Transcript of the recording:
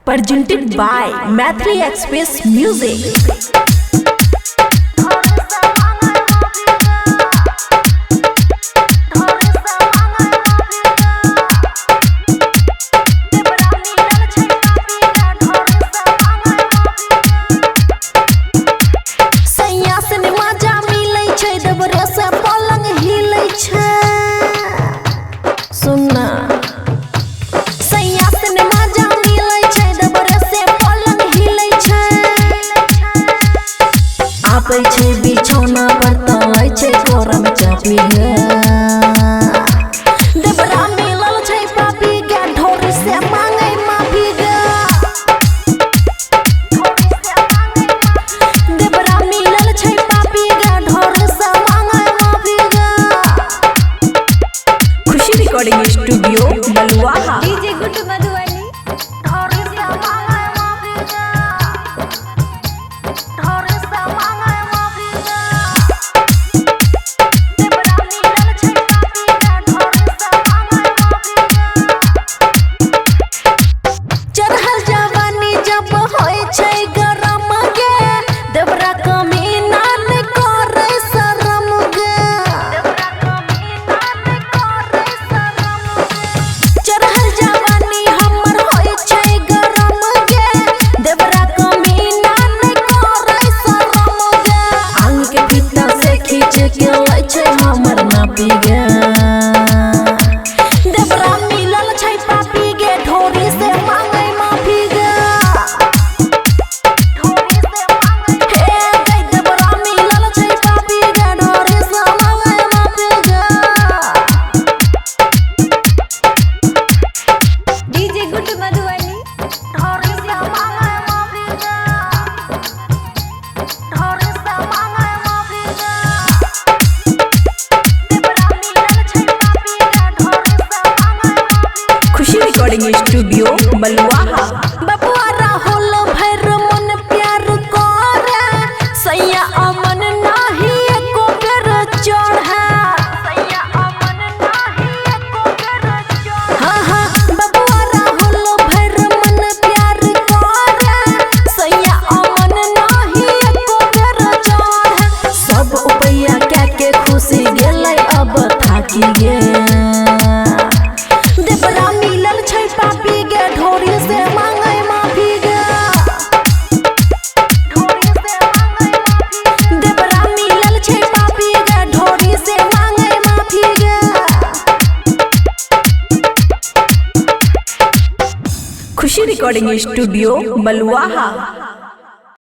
presented by Mathli Express Music. बिछौना पर तलाई छे कोरम चापी गे देवरा मिलल छे पापी गे ढोरी से मांगे माफी गे देवरा मिलल छे पापी गे ढोरी से मांगे माफी गे। खुशी रिकॉर्डिंग स्टूडियो बलुआहा डीजे गुड मधुबनी ढोरी से मांगे माफी गे ढोरी से मांगे देवरा मिलल छै पापी गे ढोरी से मांगे माफी गे ढोरी से मांगे हे गे देवरा मिलल छै पापी गे ढोरी से मांगे माफी गे। डीजे गुड मधुबनी ढोरी से मांगे माफी गे ढोरी से मांगे माफी गे। खुशी रिकॉर्डिंग स्टूडियो बलुआहा बबुआ राहुल भर मन प्यार करे सैया अमन नाही एको बेर चढ़े सैया अमन नाही एको बेर चढ़े हां हां बबुआ राहुल भर मन प्यार करे सैया अमन नाही एको बेर चढ़े सब उपैया के खुशी गेलै अब थाकी गे देवरा मिलल छै पापी गे ढोरी से मांगे माफी गे ढोरी से मांगे माफी देवरा मिलल छै पापी गे ढोरी से मांगे माफी गे। खुशी रिकॉर्डिंग स्टूडियो बलुआहा।